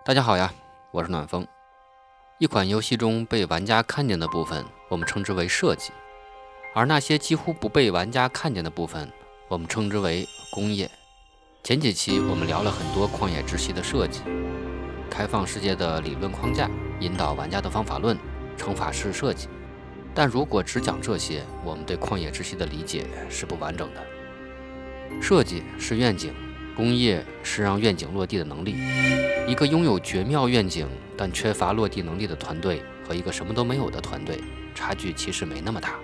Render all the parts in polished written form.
大家好呀，我是暖风。一款游戏中被玩家看见的部分，我们称之为设计；而那些几乎不被玩家看见的部分，我们称之为工业。前几期我们聊了很多旷野之息的设计，开放世界的理论框架，引导玩家的方法论，乘法式设计。但如果只讲这些，我们对旷野之息的理解是不完整的。设计是愿景，工业是让愿景落地的能力。一个拥有绝妙愿景但缺乏落地能力的团队和一个什么都没有的团队，差距其实没那么大。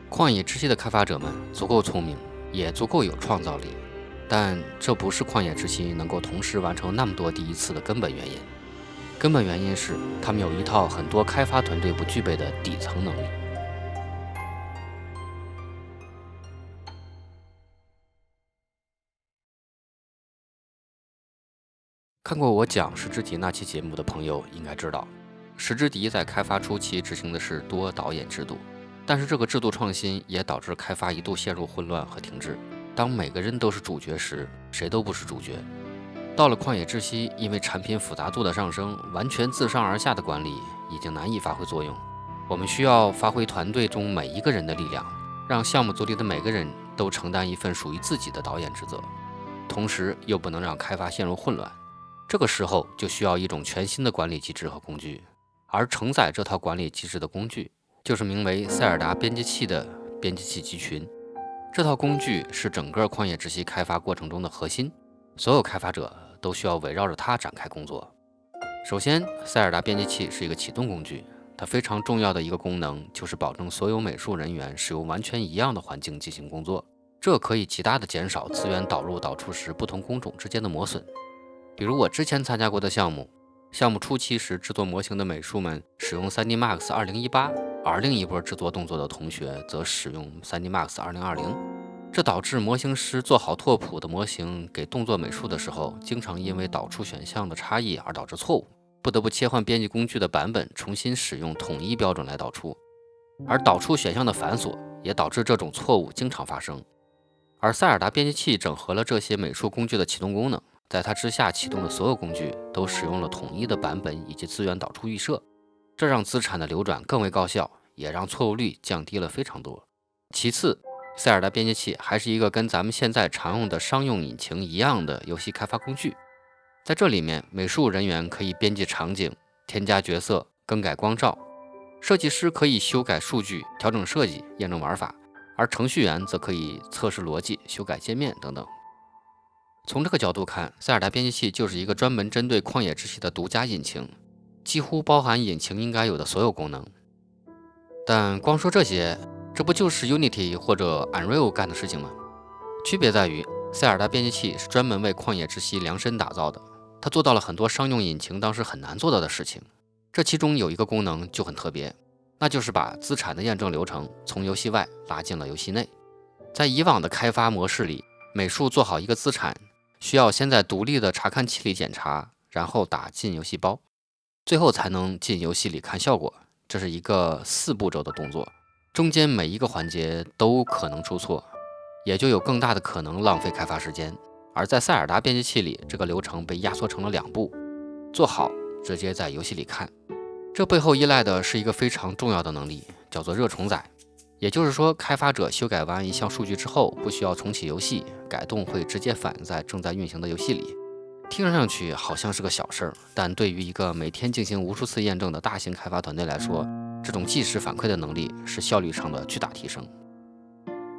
旷野之息的开发者们足够聪明，也足够有创造力，但这不是旷野之息能够同时完成那么多第一次的根本原因。根本原因是他们有一套很多开发团队不具备的底层能力。看过我讲石之笛那期节目的朋友应该知道，石之笛在开发初期执行的是多导演制度，但是这个制度创新也导致开发一度陷入混乱和停滞。当每个人都是主角时，谁都不是主角。到了旷野之息，因为产品复杂度的上升，完全自上而下的管理已经难以发挥作用。我们需要发挥团队中每一个人的力量，让项目组里的每个人都承担一份属于自己的导演职责，同时又不能让开发陷入混乱。这个时候就需要一种全新的管理机制和工具，而承载这套管理机制的工具，就是名为塞尔达编辑器的编辑器集群。这套工具是整个旷野之息开发过程中的核心，所有开发者都需要围绕着它展开工作。首先，塞尔达编辑器是一个启动工具，它非常重要的一个功能就是保证所有美术人员使用完全一样的环境进行工作，这可以极大地减少资源导入导出时不同工种之间的磨损。比如我之前参加过的项目初期时制作模型的美术们使用 3D Max 2018，而另一波制作动作的同学则使用 3D Max 2020，这导致模型师做好拓扑的模型给动作美术的时候，经常因为导出选项的差异而导致错误，不得不切换编辑工具的版本，重新使用统一标准来导出。而导出选项的繁琐也导致这种错误经常发生。而塞尔达编辑器整合了这些美术工具的启动功能，在它之下启动的所有工具都使用了统一的版本以及资源导出预设，这让资产的流转更为高效，也让错误率降低了非常多。其次，塞尔达编辑器还是一个跟咱们现在常用的商用引擎一样的游戏开发工具。在这里面，美术人员可以编辑场景、添加角色、更改光照，设计师可以修改数据、调整设计、验证玩法，而程序员则可以测试逻辑、修改界面等等。从这个角度看，塞尔达编辑器就是一个专门针对旷野之息的独家引擎，几乎包含引擎应该有的所有功能。但光说这些，这不就是 Unity 或者 Unreal 干的事情吗？区别在于，塞尔达编辑器是专门为旷野之息量身打造的，它做到了很多商用引擎当时很难做到的事情。这其中有一个功能就很特别，那就是把资产的验证流程从游戏外拉进了游戏内。在以往的开发模式里，美术做好一个资产需要先在独立的查看器里检查，然后打进游戏包，最后才能进游戏里看效果。这是一个4步骤的动作，中间每一个环节都可能出错，也就有更大的可能浪费开发时间。而在塞尔达编辑器里，这个流程被压缩成了2步，做好直接在游戏里看。这背后依赖的是一个非常重要的能力，叫做热重载。也就是说，开发者修改完一项数据之后，不需要重启游戏，改动会直接反映在正在运行的游戏里。听上去好像是个小事儿，但对于一个每天进行无数次验证的大型开发团队来说，这种即时反馈的能力是效率上的巨大提升。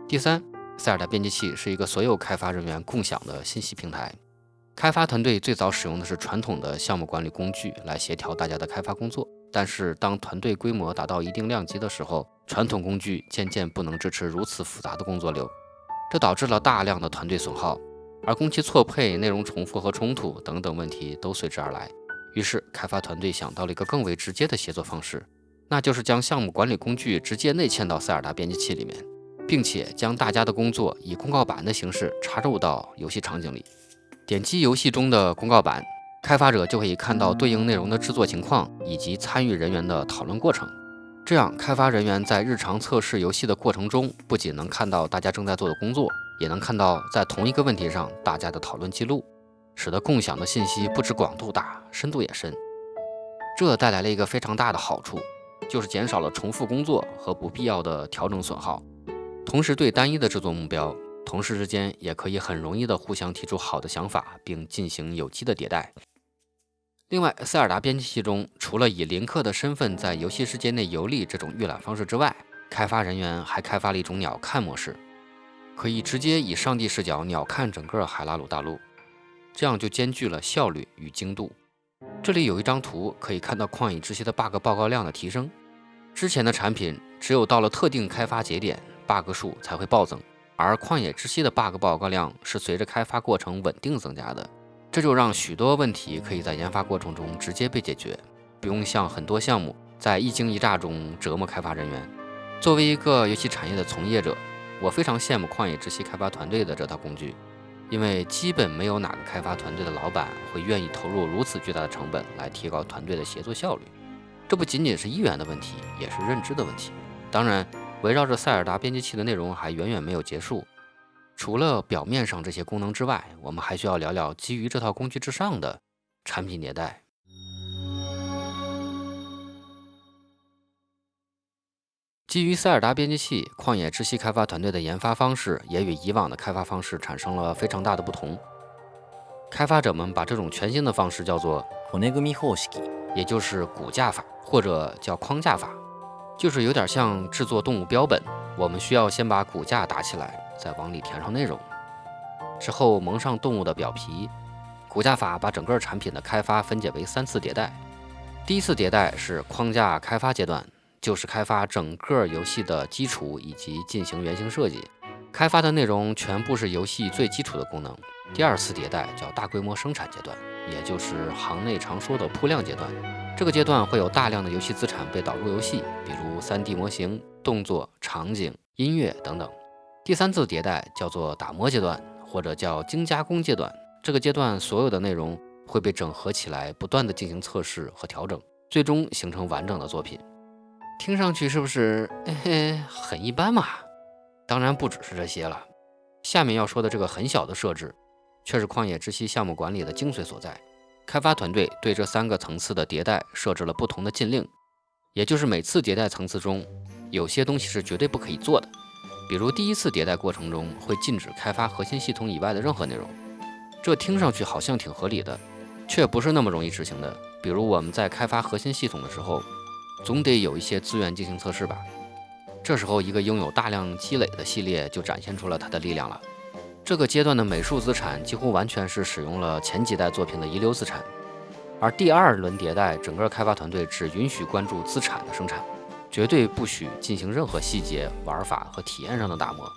第三，塞尔达编辑器是一个所有开发人员共享的信息平台。开发团队最早使用的是传统的项目管理工具来协调大家的开发工作，但是当团队规模达到一定量级的时候，传统工具渐渐不能支持如此复杂的工作流，这导致了大量的团队损耗，而工期错配、内容重复和冲突等等问题都随之而来。于是开发团队想到了一个更为直接的协作方式，那就是将项目管理工具直接内嵌到塞尔达编辑器里面，并且将大家的工作以公告板的形式插入到游戏场景里。点击游戏中的公告板，开发者就可以看到对应内容的制作情况以及参与人员的讨论过程。这样，开发人员在日常测试游戏的过程中，不仅能看到大家正在做的工作，也能看到在同一个问题上大家的讨论记录。使得共享的信息不止广度大，深度也深。这带来了一个非常大的好处，就是减少了重复工作和不必要的调整损耗，同时对单一的制作目标，同事之间也可以很容易的互相提出好的想法，并进行有机的迭代。另外，塞尔达编辑器中除了以林克的身份在游戏世界内游历这种预览方式之外，开发人员还开发了一种鸟瞰模式，可以直接以上帝视角鸟瞰整个海拉鲁大陆，这样就兼具了效率与精度。这里有一张图，可以看到旷野之息的 bug 报告量的提升。之前的产品只有到了特定开发节点 ，bug 数才会暴增，而旷野之息的 bug 报告量是随着开发过程稳定增加的。这就让许多问题可以在研发过程中直接被解决，不用像很多项目在一惊一乍中折磨开发人员。作为一个游戏产业的从业者，我非常羡慕旷野之息开发团队的这套工具，因为基本没有哪个开发团队的老板会愿意投入如此巨大的成本来提高团队的协作效率。这不仅仅是意愿的问题，也是认知的问题。当然，围绕着塞尔达编辑器的内容还远远没有结束。除了表面上这些功能之外，我们还需要聊聊基于这套工具之上的产品迭代。基于塞尔达编辑器，旷野之息开发团队的研发方式也与以往的开发方式产生了非常大的不同。开发者们把这种全新的方式叫做骨組方式，也就是骨架法，或者叫框架法，就是有点像制作动物标本，我们需要先把骨架打起来，再往里填上内容，之后蒙上动物的表皮。骨架法把整个产品的开发分解为3次迭代。第一次迭代是框架开发阶段，就是开发整个游戏的基础以及进行原型设计，开发的内容全部是游戏最基础的功能。第二次迭代叫大规模生产阶段，也就是行内常说的铺量阶段。这个阶段会有大量的游戏资产被导入游戏，比如 3D 模型、动作、场景、音乐等等。第三次迭代叫做打磨阶段，或者叫精加工阶段。这个阶段所有的内容会被整合起来，不断的进行测试和调整，最终形成完整的作品。听上去是不是很一般嘛？当然不只是这些了。下面要说的这个很小的设置，却是旷野之息项目管理的精髓所在。开发团队对这3个层次的迭代设置了不同的禁令，也就是每次迭代层次中，有些东西是绝对不可以做的。比如第一次迭代过程中会禁止开发核心系统以外的任何内容，这听上去好像挺合理的，却不是那么容易执行的。比如我们在开发核心系统的时候，总得有一些资源进行测试吧，这时候一个拥有大量积累的系列就展现出了它的力量了。这个阶段的美术资产几乎完全是使用了前几代作品的遗留资产，而第2轮迭代，整个开发团队只允许关注资产的生产，绝对不许进行任何细节、玩法和体验上的打磨。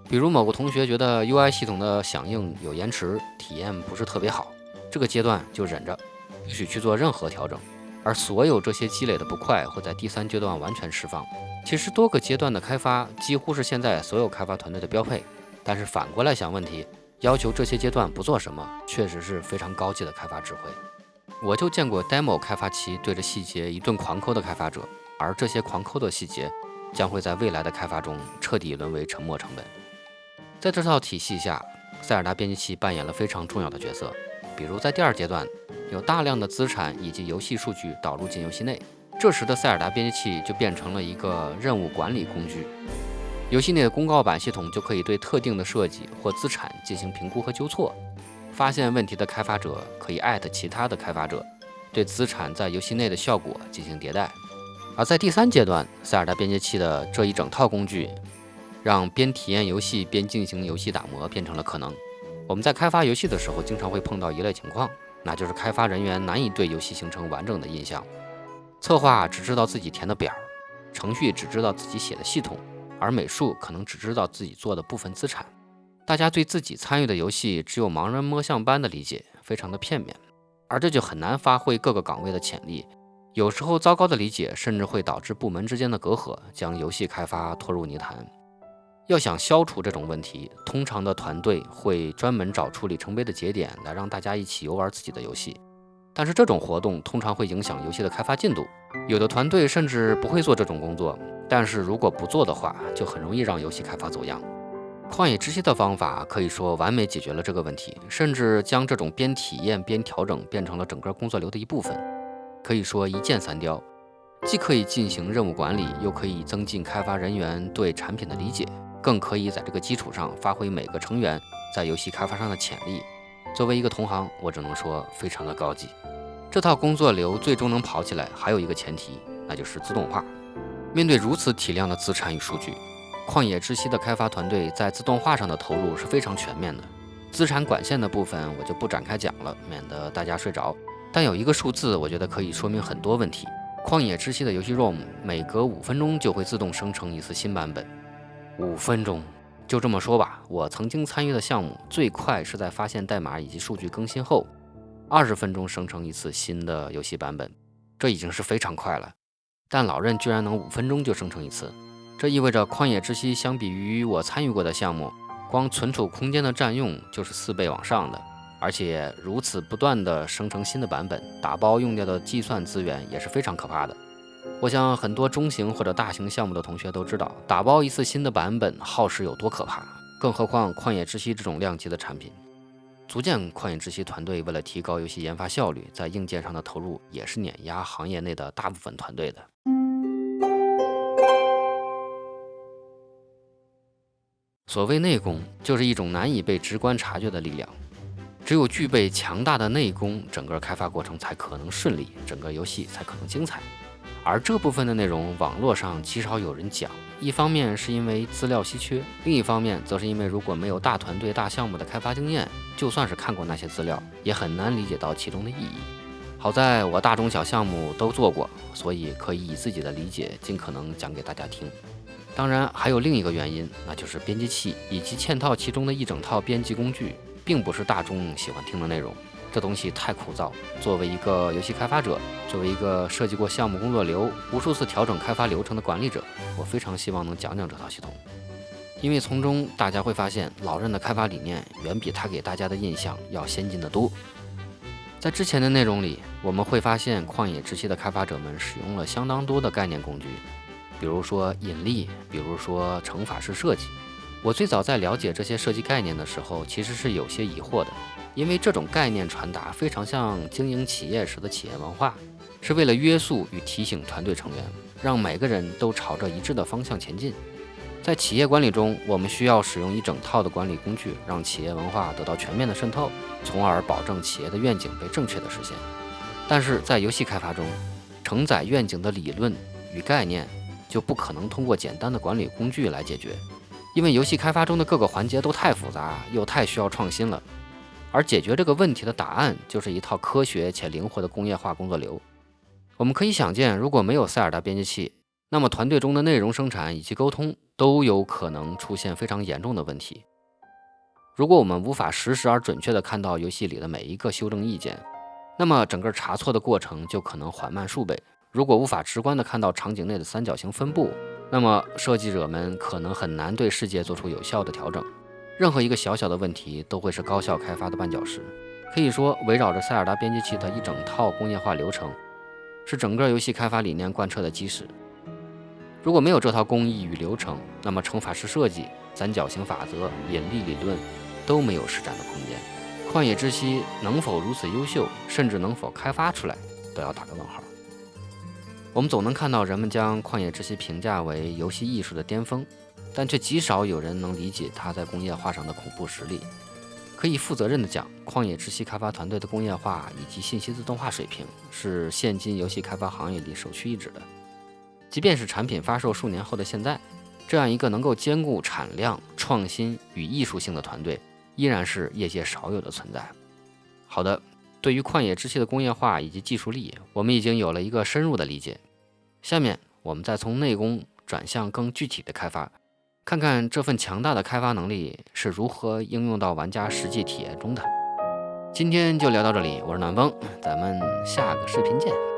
比如某个同学觉得 UI 系统的响应有延迟，体验不是特别好，这个阶段就忍着，不许去做任何调整，而所有这些积累的不快会在第3阶段完全释放。其实多个阶段的开发几乎是现在所有开发团队的标配，但是反过来想问题，要求这些阶段不做什么，确实是非常高级的开发智慧。我就见过 demo 开发期对着细节一顿狂抠的开发者，而这些狂抠的细节将会在未来的开发中彻底沦为沉没成本。在这套体系下，塞尔达编辑器扮演了非常重要的角色。比如在第2阶段，有大量的资产以及游戏数据导入进游戏内，这时的塞尔达编辑器就变成了一个任务管理工具。游戏内的公告板系统就可以对特定的设计或资产进行评估和纠错，发现问题的开发者可以艾特其他的开发者，对资产在游戏内的效果进行迭代。而在第3阶段，塞尔达编辑器的这一整套工具让边体验游戏边进行游戏打磨变成了可能。我们在开发游戏的时候经常会碰到一类情况，那就是开发人员难以对游戏形成完整的印象。策划只知道自己填的表，程序只知道自己写的系统，而美术可能只知道自己做的部分资产。大家对自己参与的游戏只有盲人摸象般的理解，非常的片面，而这就很难发挥各个岗位的潜力。有时候糟糕的理解甚至会导致部门之间的隔阂，将游戏开发拖入泥潭。要想消除这种问题，通常的团队会专门找出里程碑的节点来让大家一起游玩自己的游戏，但是这种活动通常会影响游戏的开发进度。有的团队甚至不会做这种工作，但是如果不做的话，就很容易让游戏开发走样。旷野之息的方法可以说完美解决了这个问题，甚至将这种边体验边调整变成了整个工作流的一部分，可以说一箭三雕，既可以进行任务管理，又可以增进开发人员对产品的理解，更可以在这个基础上发挥每个成员在游戏开发上的潜力。作为一个同行，我只能说非常的高级。这套工作流最终能跑起来，还有一个前提，那就是自动化。面对如此体量的资产与数据，旷野之息的开发团队在自动化上的投入是非常全面的。资产管线的部分我就不展开讲了，免得大家睡着。但有一个数字，我觉得可以说明很多问题。旷野之息的游戏 ROM 每隔5分钟就会自动生成一次新版本。5分钟，就这么说吧，我曾经参与的项目最快是在发现代码以及数据更新后，20分钟生成一次新的游戏版本，这已经是非常快了。但老任居然能5分钟就生成一次，这意味着旷野之息相比于我参与过的项目，光存储空间的占用就是4倍往上的，而且如此不断的生成新的版本，打包用掉的计算资源也是非常可怕的。我想很多中型或者大型项目的同学都知道，打包一次新的版本耗时有多可怕，更何况旷野之息这种量级的产品。足见旷野之息团队为了提高游戏研发效率，在硬件上的投入也是碾压行业内的大部分团队的。所谓内功，就是一种难以被直观察觉的力量。只有具备强大的内功，整个开发过程才可能顺利，整个游戏才可能精彩。而这部分的内容，网络上极少有人讲。一方面是因为资料稀缺，另一方面则是因为如果没有大团队大项目的开发经验，就算是看过那些资料，也很难理解到其中的意义。好在我大中小项目都做过，所以可以以自己的理解尽可能讲给大家听。当然还有另一个原因，那就是编辑器以及嵌套其中的一整套编辑工具并不是大众喜欢听的内容，这东西太枯燥。作为一个游戏开发者，作为一个设计过项目工作流、无数次调整开发流程的管理者，我非常希望能讲讲这套系统，因为从中大家会发现老任的开发理念远比他给大家的印象要先进得多。在之前的内容里，我们会发现旷野之息的开发者们使用了相当多的概念工具，比如说引力，比如说乘法式设计。我最早在了解这些设计概念的时候，其实是有些疑惑的，因为这种概念传达非常像经营企业时的企业文化，是为了约束与提醒团队成员，让每个人都朝着一致的方向前进。在企业管理中，我们需要使用一整套的管理工具，让企业文化得到全面的渗透，从而保证企业的愿景被正确的实现。但是在游戏开发中，承载愿景的理论与概念就不可能通过简单的管理工具来解决，因为游戏开发中的各个环节都太复杂，又太需要创新了。而解决这个问题的答案，就是一套科学且灵活的工业化工作流。我们可以想见，如果没有塞尔达编辑器，那么团队中的内容生产以及沟通都有可能出现非常严重的问题。如果我们无法实时而准确地看到游戏里的每一个修正意见，那么整个查错的过程就可能缓慢数倍。如果无法直观地看到场景内的三角形分布，那么设计者们可能很难对世界做出有效的调整。任何一个小小的问题都会是高效开发的绊脚石。可以说，围绕着塞尔达编辑器的一整套工业化流程，是整个游戏开发理念贯彻的基石。如果没有这套工艺与流程，那么乘法式设计、三角形法则、引力理论都没有施展的空间。旷野之息能否如此优秀，甚至能否开发出来，都要打个问号。我们总能看到人们将旷野之息评价为游戏艺术的巅峰，但却极少有人能理解它在工业化上的恐怖实力。可以负责任地讲，旷野之息开发团队的工业化以及信息自动化水平是现今游戏开发行业里首屈一指的。即便是产品发售数年后的现在，这样一个能够兼顾产量、创新与艺术性的团队，依然是业界少有的存在。好的，对于旷野之息的工业化以及技术力，我们已经有了一个深入的理解。下面我们再从内功转向更具体的开发，看看这份强大的开发能力是如何应用到玩家实际体验中的。今天就聊到这里，我是暖风，咱们下个视频见。